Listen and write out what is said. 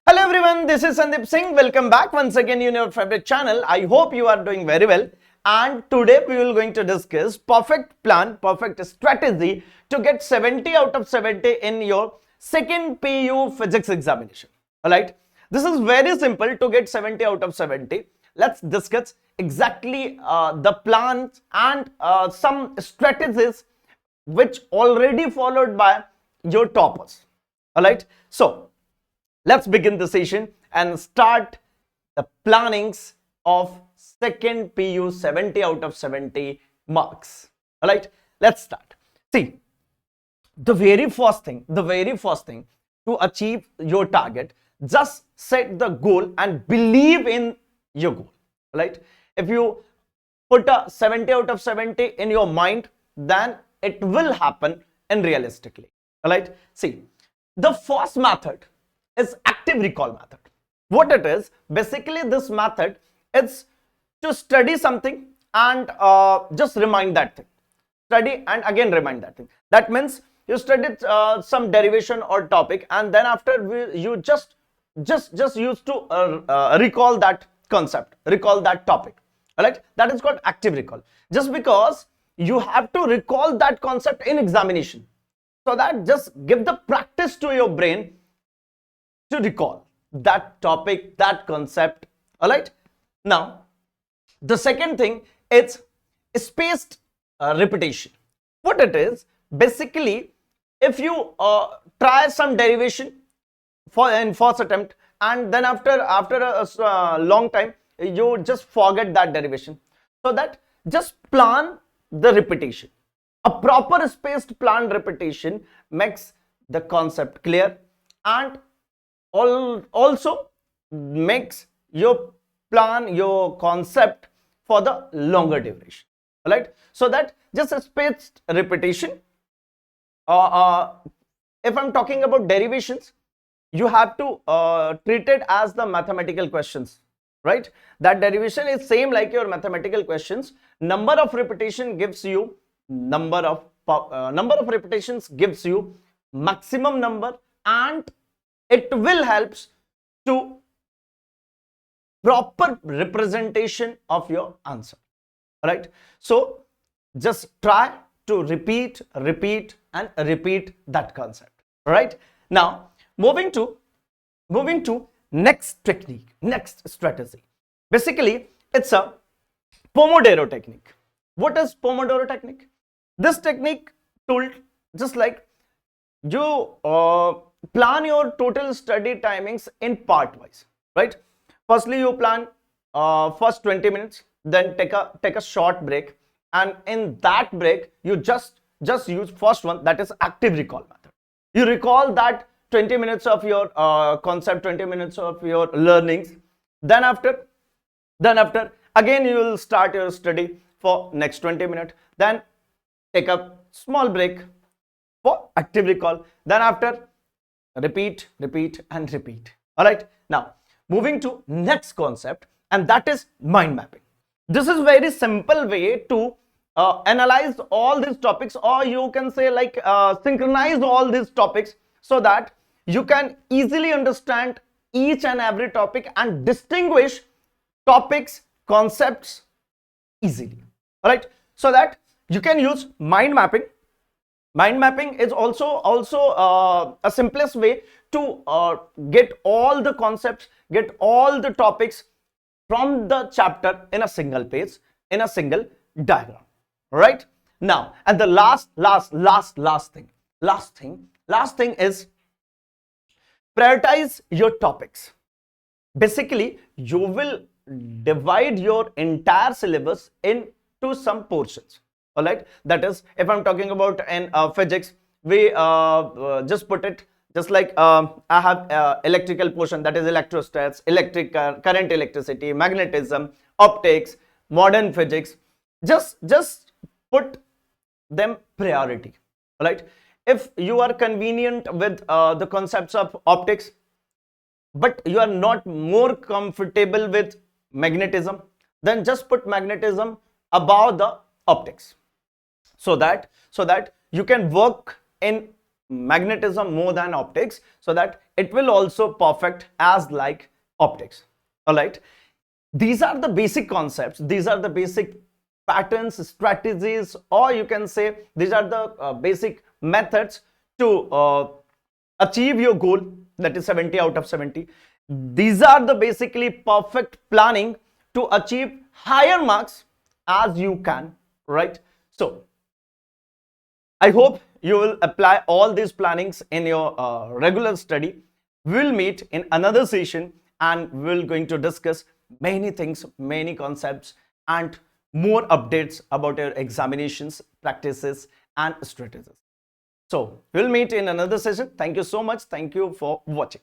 Hello everyone, this is Sandeep Singh. Welcome back once again in your favorite channel. I hope you are doing very well. And today we will going to discuss perfect plan, perfect strategy to get 70 out of 70 in your second PU physics examination. Alright, this is very simple to get 70 out of 70. Let's discuss exactly the plans and some strategies which already followed by your toppers. Alright, so let's begin the session and start the plannings of second PU 70 out of 70 marks. All right, let's start. See, the very first thing to achieve your target, just set the goal and believe in your goal. All right, if you put a 70 out of 70 in your mind, then it will happen in realistically. All right, see, the first method is active recall method. What it is, basically this method is to study something and just remind that thing. Study and again remind that thing. That means you studied some derivation or topic, and then after you just used to recall that concept, recall that topic. Alright, that is called active recall. Just because you have to recall that concept in examination, so that just give the practice to your brain to recall that topic, that concept. All right, now the second thing is spaced repetition. What it is, basically, if you try some derivation in first attempt, and then after a long time you just forget that derivation, so that just plan the repetition. A proper spaced planned repetition makes the concept clear and also makes your plan, your concept for the longer duration. All right, so that just a spaced repetition. If I'm talking about derivations, you have to treat it as the mathematical questions, right? That derivation is same like your mathematical questions. Number of repetition gives you number of repetitions gives you maximum number, and it will helps to proper representation of your answer. All right, so just try to repeat and repeat that concept. All right, now moving to next technique, next strategy. Basically, it's a Pomodoro technique. What is Pomodoro technique? This technique told just like you plan your total study timings in part wise, right? Firstly, you plan first 20 minutes, then take a short break, and in that break you just use first one, that is active recall method. You recall that 20 minutes of your concept, 20 minutes of your learnings. Then after again you will start your study for next 20 minutes, then take a small break for active recall, then after repeat and repeat. All right, now moving to next concept, and that is mind mapping. This is very simple way to analyze all these topics, or you can say like synchronize all these topics, so that you can easily understand each and every topic and distinguish topics, concepts easily. All right, so that you can use mind mapping. Mind mapping is also a simplest way to get all the concepts, get all the topics from the chapter in a single page, in a single diagram. All right, now, and the last thing is prioritize your topics. Basically, you will divide your entire syllabus into some portions. All right, that is, if I'm talking about in physics, we just put it just like I have electrical portion, that is electrostats, electric current, electricity, magnetism, optics, modern physics. Just put them priority. All right, if you are convenient with the concepts of optics, but you are not more comfortable with magnetism, then just put magnetism above the optics, so that you can work in magnetism more than optics, so that it will also perfect as like optics. All right, these are the basic concepts, these are the basic patterns, strategies, or you can say these are the basic methods to achieve your goal, that is 70 out of 70. These are the basically perfect planning to achieve higher marks as you can, right? So I hope you will apply all these plannings in your regular study. We'll meet in another session and we're going to discuss many things, many concepts, and more updates about your examinations, practices, and strategies. So we'll meet in another session. Thank you so much. Thank you for watching.